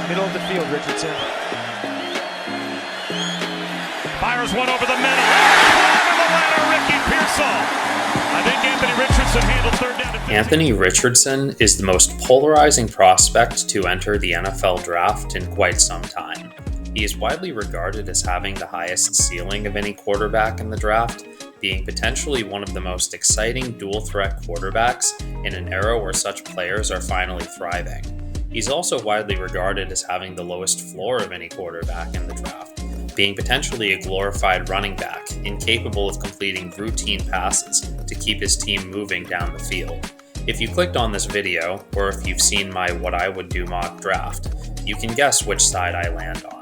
Middle of the field, Richardson. Fires one over the middle. Over the ladder, Ricky Pearsall. I think Anthony Richardson handled third down. Anthony Richardson is the most polarizing prospect to enter the NFL draft in quite some time. He is widely regarded as having the highest ceiling of any quarterback in the draft, being potentially one of the most exciting dual-threat quarterbacks in an era where such players are finally thriving. He's also widely regarded as having the lowest floor of any quarterback in the draft, being potentially a glorified running back, incapable of completing routine passes to keep his team moving down the field. If you clicked on this video, or if you've seen my What I Would Do mock draft, you can guess which side I land on.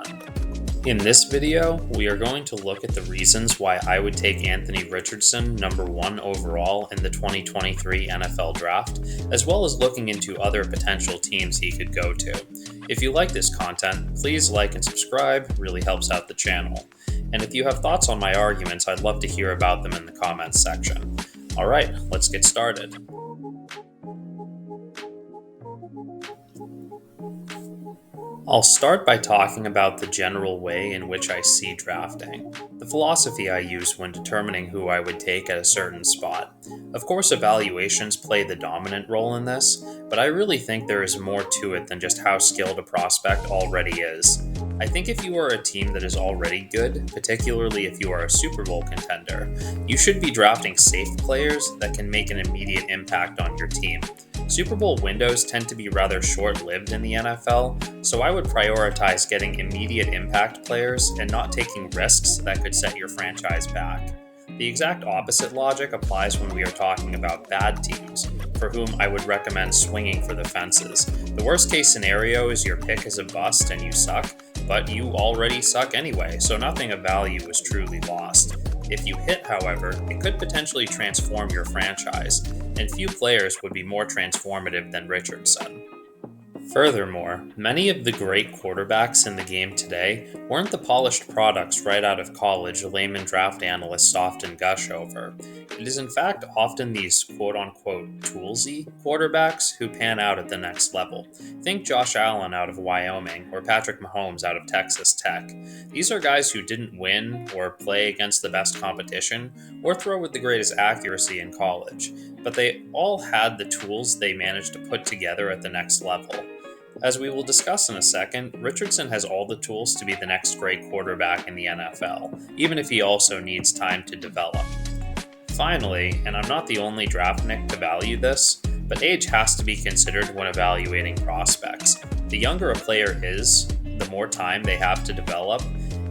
In this video, we are going to look at the reasons why I would take Anthony Richardson number 1 overall in the 2023 NFL Draft, as well as looking into other potential teams he could go to. If you like this content, please like and subscribe, it really helps out the channel. And if you have thoughts on my arguments, I'd love to hear about them in the comments section. Alright, let's get started. I'll start by talking about the general way in which I see drafting, the philosophy I use when determining who I would take at a certain spot. Of course, evaluations play the dominant role in this, but I really think there is more to it than just how skilled a prospect already is. I think if you are a team that is already good, particularly if you are a Super Bowl contender, you should be drafting safe players that can make an immediate impact on your team. Super Bowl windows tend to be rather short-lived in the NFL, so I would prioritize getting immediate impact players and not taking risks that could set your franchise back. The exact opposite logic applies when we are talking about bad teams, for whom I would recommend swinging for the fences. The worst case scenario is your pick is a bust and you suck, but you already suck anyway, so nothing of value is truly lost. If you hit, however, it could potentially transform your franchise, and few players would be more transformative than Richardson. Furthermore, many of the great quarterbacks in the game today weren't the polished products right out of college layman draft analysts often gush over. It is in fact often these quote-unquote toolsy quarterbacks who pan out at the next level. Think Josh Allen out of Wyoming or Patrick Mahomes out of Texas Tech. These are guys who didn't win or play against the best competition or throw with the greatest accuracy in college, but they all had the tools they managed to put together at the next level. As we will discuss in a second, Richardson has all the tools to be the next great quarterback in the NFL, even if he also needs time to develop. Finally, and I'm not the only draftnik to value this, but age has to be considered when evaluating prospects. The younger a player is, the more time they have to develop,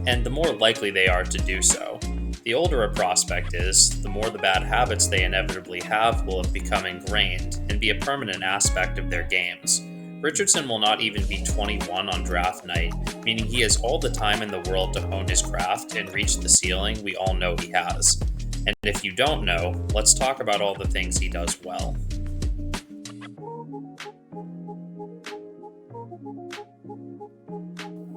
and the more likely they are to do so. The older a prospect is, the more the bad habits they inevitably have will have become ingrained and be a permanent aspect of their games. Richardson will not even be 21 on draft night, meaning he has all the time in the world to hone his craft and reach the ceiling we all know he has. And if you don't know, let's talk about all the things he does well.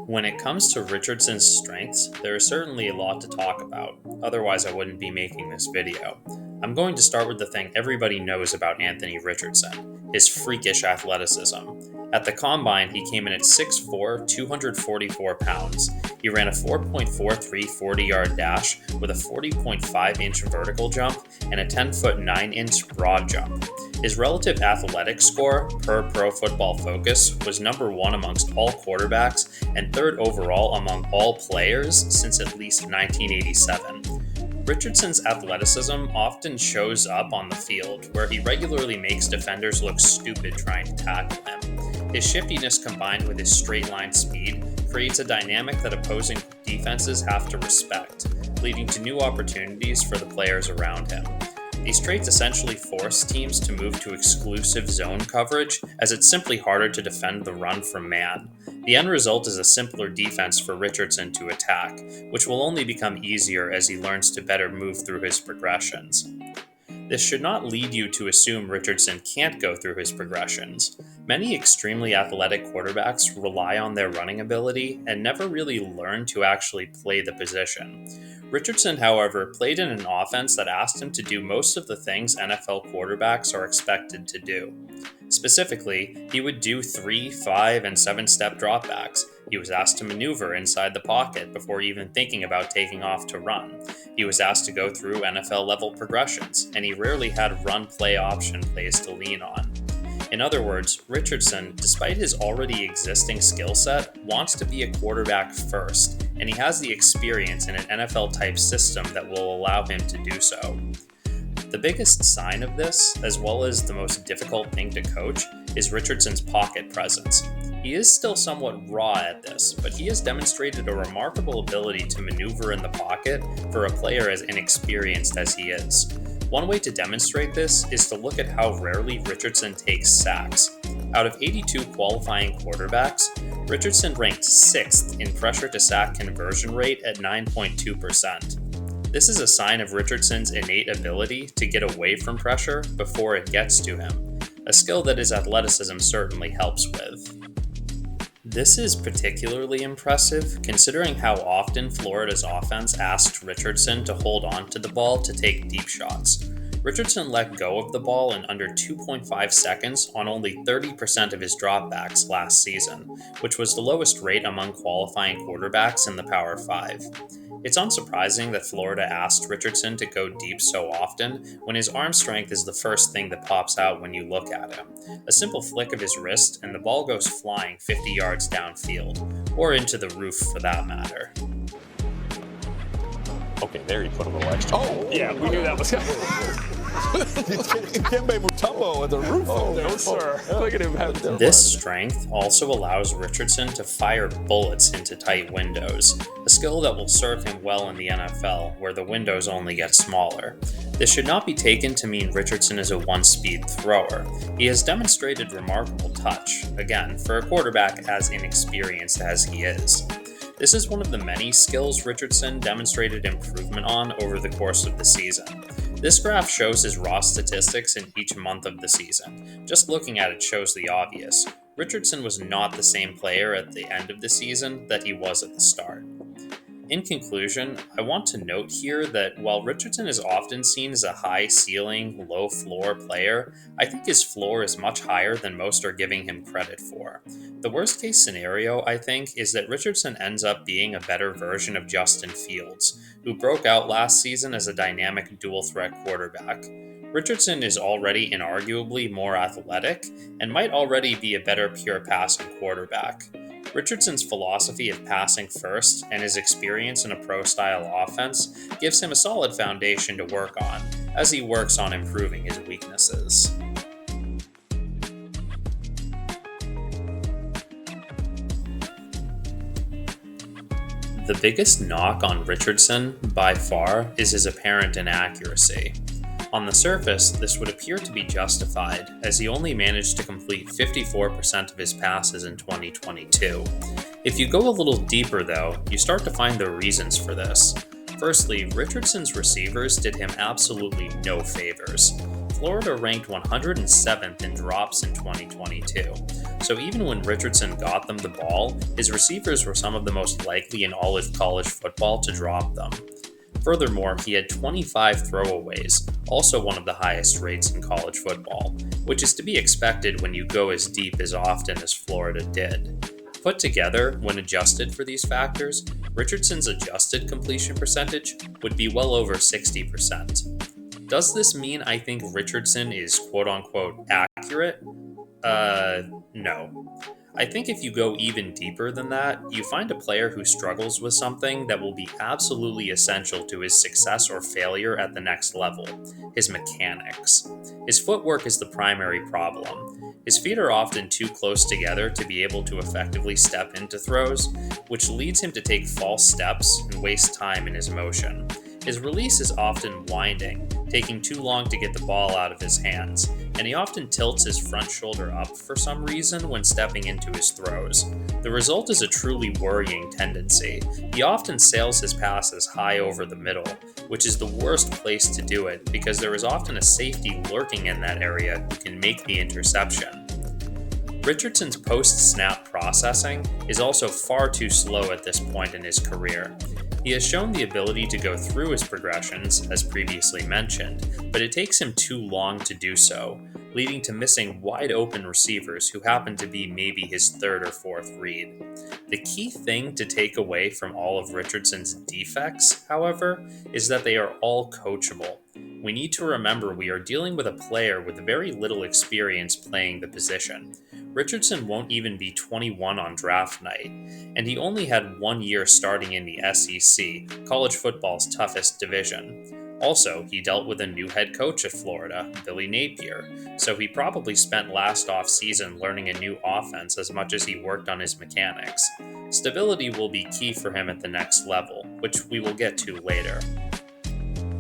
When it comes to Richardson's strengths, there is certainly a lot to talk about, otherwise I wouldn't be making this video. I'm going to start with the thing everybody knows about Anthony Richardson, his freakish athleticism. At the Combine, he came in at 6'4", 244 pounds. He ran a 4.43 40-yard dash with a 40.5-inch vertical jump and a 10-foot 9-inch broad jump. His relative athletic score, per Pro Football Focus, was number 1 amongst all quarterbacks and 3rd overall among all players since at least 1987. Richardson's athleticism often shows up on the field, where he regularly makes defenders look stupid trying to tackle him. His shiftiness combined with his straight-line speed creates a dynamic that opposing defenses have to respect, leading to new opportunities for the players around him. These traits essentially force teams to move to exclusive zone coverage, as it's simply harder to defend the run from man. The end result is a simpler defense for Richardson to attack, which will only become easier as he learns to better move through his progressions. This should not lead you to assume Richardson can't go through his progressions. Many extremely athletic quarterbacks rely on their running ability and never really learn to actually play the position. Richardson, however, played in an offense that asked him to do most of the things NFL quarterbacks are expected to do. Specifically, he would do 3, 5, and 7-step dropbacks. He was asked to maneuver inside the pocket before even thinking about taking off to run. He was asked to go through NFL-level progressions, and he rarely had run-play option plays to lean on. In other words, Richardson, despite his already existing skill set, wants to be a quarterback first, and he has the experience in an NFL-type system that will allow him to do so. The biggest sign of this, as well as the most difficult thing to coach, is Richardson's pocket presence. He is still somewhat raw at this, but he has demonstrated a remarkable ability to maneuver in the pocket for a player as inexperienced as he is. One way to demonstrate this is to look at how rarely Richardson takes sacks. Out of 82 qualifying quarterbacks, Richardson ranked 6th in pressure to sack conversion rate at 9.2%. This is a sign of Richardson's innate ability to get away from pressure before it gets to him, a skill that his athleticism certainly helps with. This is particularly impressive considering how often Florida's offense asked Richardson to hold on to the ball to take deep shots. Richardson let go of the ball in under 2.5 seconds on only 30% of his dropbacks last season, which was the lowest rate among qualifying quarterbacks in the Power 5. It's unsurprising that Florida asked Richardson to go deep so often when his arm strength is the first thing that pops out when you look at him. A simple flick of his wrist and the ball goes flying 50 yards downfield, or into the roof for that matter. Okay, there you put a little extra. Oh, yeah, we knew that was coming. Kembe Mutombo at the roof. No, sir. Look at him have This strength also allows Richardson to fire bullets into tight windows, a skill that will serve him well in the NFL, where the windows only get smaller. This should not be taken to mean Richardson is a one-speed thrower. He has demonstrated remarkable touch, again, for a quarterback as inexperienced as he is. This is one of the many skills Richardson demonstrated improvement on over the course of the season. This graph shows his raw statistics in each month of the season. Just looking at it shows the obvious. Richardson was not the same player at the end of the season that he was at the start. In conclusion, I want to note here that while Richardson is often seen as a high-ceiling, low-floor player, I think his floor is much higher than most are giving him credit for. The worst-case scenario, I think, is that Richardson ends up being a better version of Justin Fields, who broke out last season as a dynamic dual-threat quarterback. Richardson is already inarguably more athletic and might already be a better pure passing quarterback. Richardson's philosophy of passing first and his experience in a pro-style offense gives him a solid foundation to work on as he works on improving his weaknesses. The biggest knock on Richardson, by far, is his apparent inaccuracy. On the surface, this would appear to be justified, as he only managed to complete 54% of his passes in 2022. If you go a little deeper, though, you start to find the reasons for this. Firstly, Richardson's receivers did him absolutely no favors. Florida ranked 107th in drops in 2022, so even when Richardson got them the ball, his receivers were some of the most likely in all of college football to drop them. Furthermore, he had 25 throwaways, also one of the highest rates in college football, which is to be expected when you go as deep as often as Florida did. Put together, when adjusted for these factors, Richardson's adjusted completion percentage would be well over 60%. Does this mean I think Richardson is quote-unquote accurate? No. I think if you go even deeper than that, you find a player who struggles with something that will be absolutely essential to his success or failure at the next level: his mechanics. His footwork is the primary problem. His feet are often too close together to be able to effectively step into throws, which leads him to take false steps and waste time in his motion. His release is often winding, taking too long to get the ball out of his hands, and he often tilts his front shoulder up for some reason when stepping into his throws. The result is a truly worrying tendency. He often sails his passes high over the middle, which is the worst place to do it because there is often a safety lurking in that area who can make the interception. Richardson's post-snap processing is also far too slow at this point in his career. He has shown the ability to go through his progressions, as previously mentioned, but it takes him too long to do so, leading to missing wide open receivers who happen to be maybe his third or fourth read. The key thing to take away from all of Richardson's defects, however, is that they are all coachable. We need to remember we are dealing with a player with very little experience playing the position. Richardson won't even be 21 on draft night, and he only had 1 year starting in the SEC, college football's toughest division. Also, he dealt with a new head coach at Florida, Billy Napier, so he probably spent last offseason learning a new offense as much as he worked on his mechanics. Stability will be key for him at the next level, which we will get to later.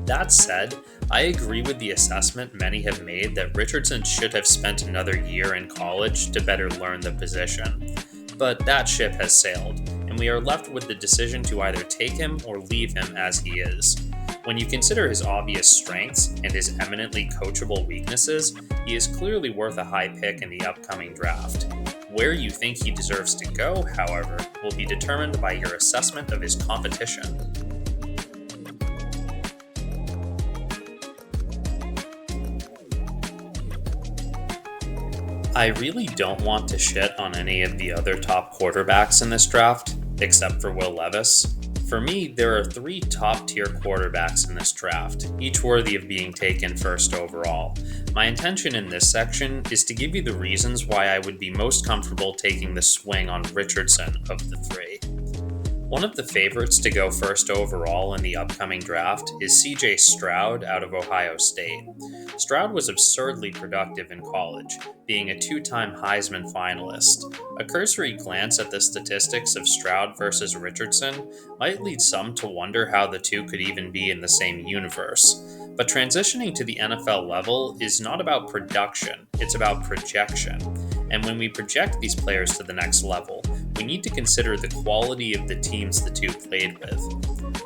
That said, I agree with the assessment many have made that Richardson should have spent another year in college to better learn the position. But that ship has sailed, and we are left with the decision to either take him or leave him as he is. When you consider his obvious strengths and his eminently coachable weaknesses, he is clearly worth a high pick in the upcoming draft. Where you think he deserves to go, however, will be determined by your assessment of his competition. I really don't want to shit on any of the other top quarterbacks in this draft, except for Will Levis. For me, there are 3 top-tier quarterbacks in this draft, each worthy of being taken first overall. My intention in this section is to give you the reasons why I would be most comfortable taking the swing on Richardson of the 3. One of the favorites to go first overall in the upcoming draft is CJ Stroud out of Ohio State. Stroud was absurdly productive in college, being a 2-time Heisman finalist. A cursory glance at the statistics of Stroud versus Richardson might lead some to wonder how the two could even be in the same universe. But transitioning to the NFL level is not about production, it's about projection. And when we project these players to the next level, we need to consider the quality of the teams the two played with.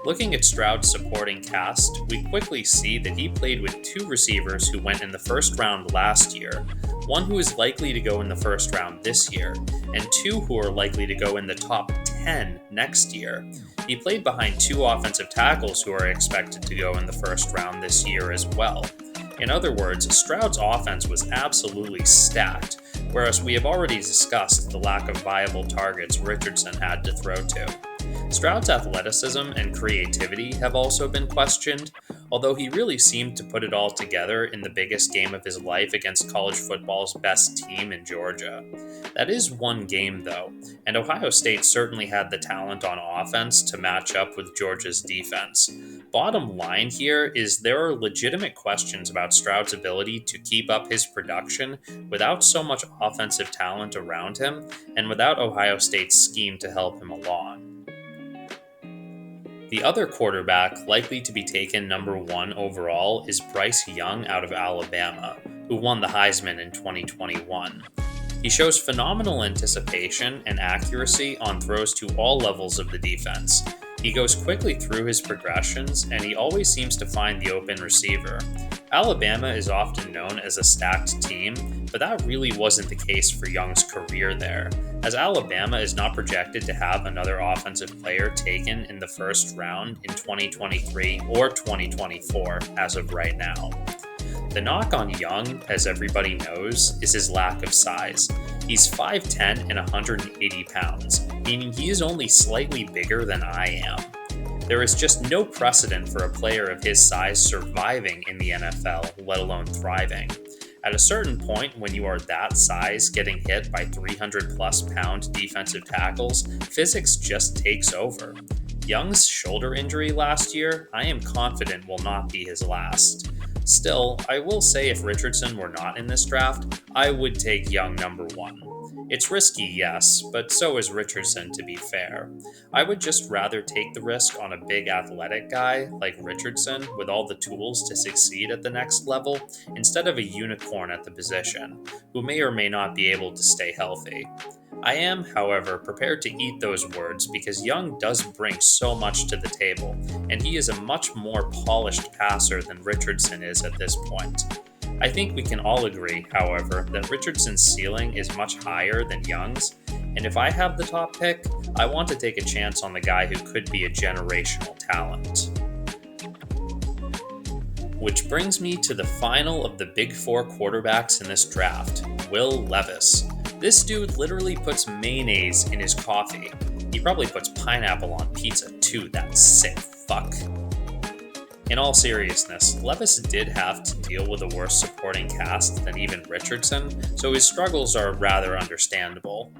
Looking at Stroud's supporting cast, we quickly see that he played with 2 receivers who went in the first round last year, one who is likely to go in the first round this year, and 2 who are likely to go in the top 10 next year. He played behind 2 offensive tackles who are expected to go in the first round this year as well. In other words, Stroud's offense was absolutely stacked, whereas we have already discussed the lack of viable targets Richardson had to throw to. Stroud's athleticism and creativity have also been questioned, although he really seemed to put it all together in the biggest game of his life against college football's best team in Georgia. That is one game though, and Ohio State certainly had the talent on offense to match up with Georgia's defense. Bottom line here is there are legitimate questions about Stroud's ability to keep up his production without so much offensive talent around him and without Ohio State's scheme to help him along. The other quarterback likely to be taken number 1 overall is Bryce Young out of Alabama, who won the Heisman in 2021. He shows phenomenal anticipation and accuracy on throws to all levels of the defense. He goes quickly through his progressions, and he always seems to find the open receiver. Alabama is often known as a stacked team, but that really wasn't the case for Young's career there, as Alabama is not projected to have another offensive player taken in the first round in 2023 or 2024 as of right now. The knock on Young, as everybody knows, is his lack of size. He's 5'10 and 180 pounds, meaning he is only slightly bigger than I am. There is just no precedent for a player of his size surviving in the NFL, let alone thriving. At a certain point, when you are that size getting hit by 300-plus pound defensive tackles, physics just takes over. Young's shoulder injury last year, I am confident will not be his last. Still, I will say if Richardson were not in this draft, I would take Young number 1. It's risky, yes, but so is Richardson, to be fair. I would just rather take the risk on a big athletic guy like Richardson with all the tools to succeed at the next level instead of a unicorn at the position, who may or may not be able to stay healthy. I am, however, prepared to eat those words because Young does bring so much to the table, and he is a much more polished passer than Richardson is at this point. I think we can all agree, however, that Richardson's ceiling is much higher than Young's, and if I have the top pick, I want to take a chance on the guy who could be a generational talent. Which brings me to the final of the big four quarterbacks in this draft, Will Levis. This dude literally puts mayonnaise in his coffee. He probably puts pineapple on pizza too, that sick fuck. In all seriousness, Levis did have to deal with a worse supporting cast than even Richardson, so his struggles are rather understandable.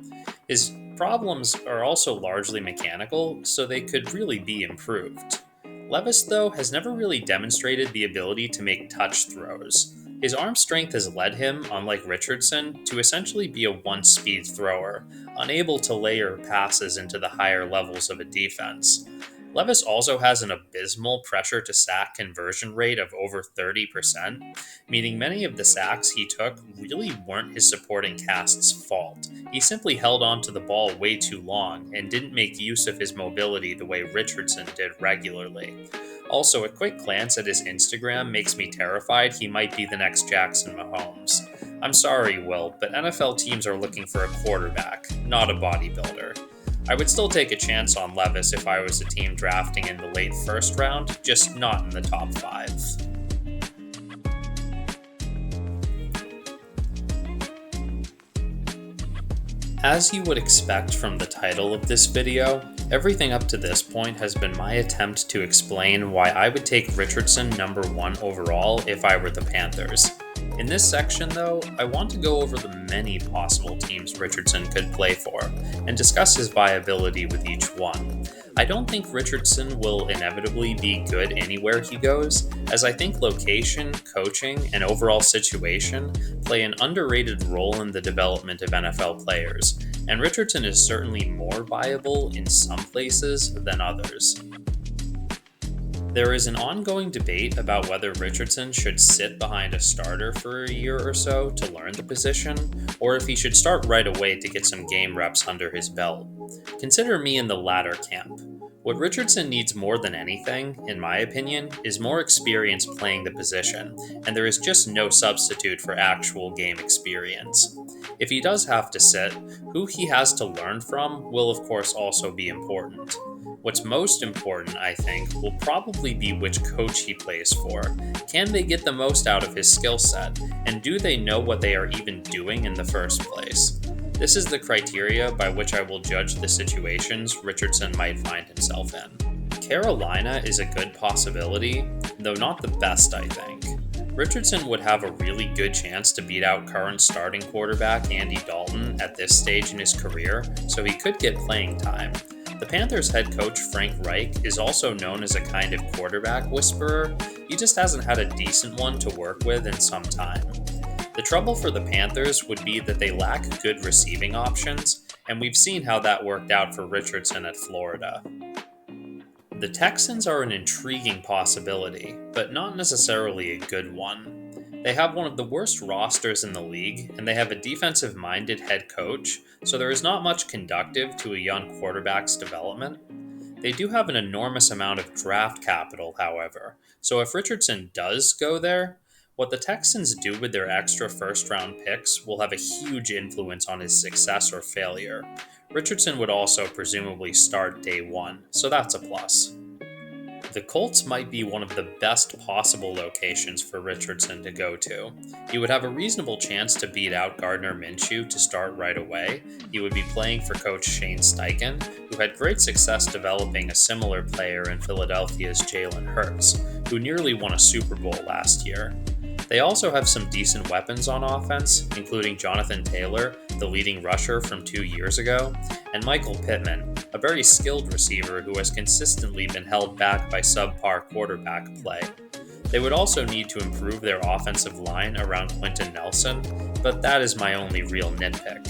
His problems are also largely mechanical, so they could really be improved. Levis, though, has never really demonstrated the ability to make touch throws. His arm strength has led him, unlike Richardson, to essentially be a one-speed thrower, unable to layer passes into the higher levels of a defense. Levis also has an abysmal pressure-to-sack conversion rate of over 30%, meaning many of the sacks he took really weren't his supporting cast's fault. He simply held on to the ball way too long and didn't make use of his mobility the way Richardson did regularly. Also, a quick glance at his Instagram makes me terrified he might be the next Jackson Mahomes. I'm sorry, Will, but NFL teams are looking for a quarterback, not a bodybuilder. I would still take a chance on Levis if I was a team drafting in the late first round, just not in the top 5. As you would expect from the title of this video, everything up to this point has been my attempt to explain why I would take Richardson number 1 overall if I were the Panthers. In this section, though, I want to go over the many possible teams Richardson could play for, and discuss his viability with each one. I don't think Richardson will inevitably be good anywhere he goes, as I think location, coaching, and overall situation play an underrated role in the development of NFL players, and Richardson is certainly more viable in some places than others. There is an ongoing debate about whether Richardson should sit behind a starter for a year or so to learn the position, or if he should start right away to get some game reps under his belt. Consider me in the latter camp. What Richardson needs more than anything, in my opinion, is more experience playing the position, and there is just no substitute for actual game experience. If he does have to sit, who he has to learn from will of course also be important. What's most important, I think, will probably be which coach he plays for. Can they get the most out of his skill set? And do they know what they are even doing in the first place? This is the criteria by which I will judge the situations Richardson might find himself in. Carolina is a good possibility, though not the best, I think. Richardson would have a really good chance to beat out current starting quarterback Andy Dalton at this stage in his career, so he could get playing time. The Panthers head coach Frank Reich is also known as a kind of quarterback whisperer. He just hasn't had a decent one to work with in some time. The trouble for the Panthers would be that they lack good receiving options, and we've seen how that worked out for Richardson at Florida. The Texans are an intriguing possibility, but not necessarily a good one. They have one of the worst rosters in the league, and they have a defensive-minded head coach, so there is not much conducive to a young quarterback's development. They do have an enormous amount of draft capital, however, so if Richardson does go there, what the Texans do with their extra first-round picks will have a huge influence on his success or failure. Richardson would also presumably start day 1, so that's a plus. The Colts might be one of the best possible locations for Richardson to go to. He would have a reasonable chance to beat out Gardner Minshew to start right away. He would be playing for coach Shane Steichen, who had great success developing a similar player in Philadelphia's Jalen Hurts, who nearly won a Super Bowl last year. They also have some decent weapons on offense, including Jonathan Taylor, the leading rusher from 2 years ago, and Michael Pittman, a very skilled receiver who has consistently been held back by subpar quarterback play. They would also need to improve their offensive line around Quentin Nelson, but that is my only real nitpick.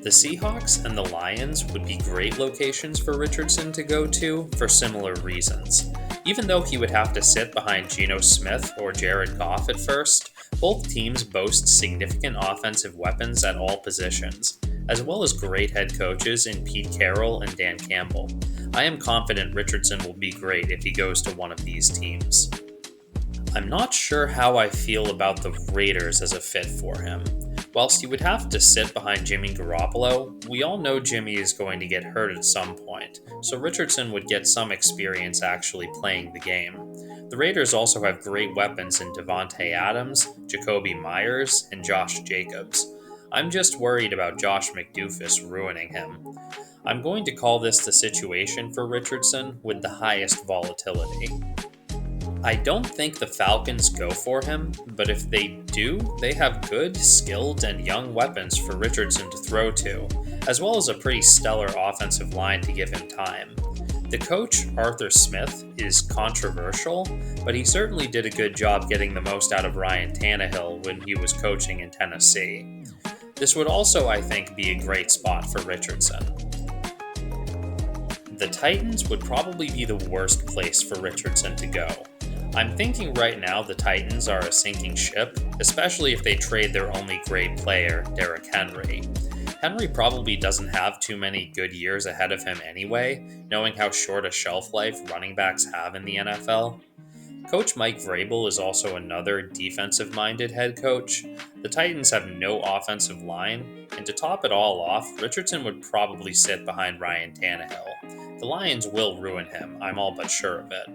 The Seahawks and the Lions would be great locations for Richardson to go to for similar reasons. Even though he would have to sit behind Geno Smith or Jared Goff at first, both teams boast significant offensive weapons at all positions, as well as great head coaches in Pete Carroll and Dan Campbell. I am confident Richardson will be great if he goes to one of these teams. I'm not sure how I feel about the Raiders as a fit for him. Whilst you would have to sit behind Jimmy Garoppolo, we all know Jimmy is going to get hurt at some point, so Richardson would get some experience actually playing the game. The Raiders also have great weapons in Devontae Adams, Jacoby Myers, and Josh Jacobs. I'm just worried about Josh McDoofus ruining him. I'm going to call this the situation for Richardson with the highest volatility. I don't think the Falcons go for him, but if they do, they have good, skilled, and young weapons for Richardson to throw to, as well as a pretty stellar offensive line to give him time. The coach, Arthur Smith, is controversial, but he certainly did a good job getting the most out of Ryan Tannehill when he was coaching in Tennessee. This would also, I think, be a great spot for Richardson. The Titans would probably be the worst place for Richardson to go. I'm thinking right now the Titans are a sinking ship, especially if they trade their only great player, Derrick Henry. Henry probably doesn't have too many good years ahead of him anyway, knowing how short a shelf life running backs have in the NFL. Coach Mike Vrabel is also another defensive-minded head coach. The Titans have no offensive line, and to top it all off, Richardson would probably sit behind Ryan Tannehill. The Lions will ruin him, I'm all but sure of it.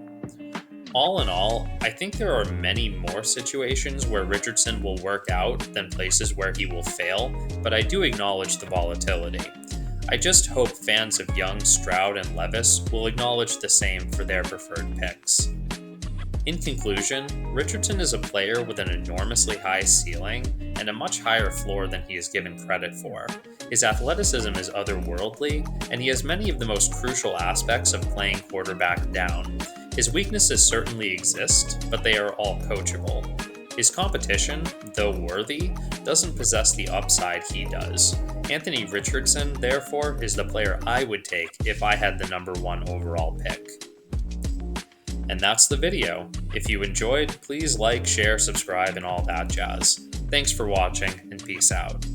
All in all, I think there are many more situations where Richardson will work out than places where he will fail, but I do acknowledge the volatility. I just hope fans of Young, Stroud, and Levis will acknowledge the same for their preferred picks. In conclusion, Richardson is a player with an enormously high ceiling and a much higher floor than he is given credit for. His athleticism is otherworldly, and he has many of the most crucial aspects of playing quarterback down. His weaknesses certainly exist, but they are all coachable. His competition, though worthy, doesn't possess the upside he does. Anthony Richardson, therefore, is the player I would take if I had the number 1 overall pick. And that's the video. If you enjoyed, please like, share, subscribe, and all that jazz. Thanks for watching, and peace out.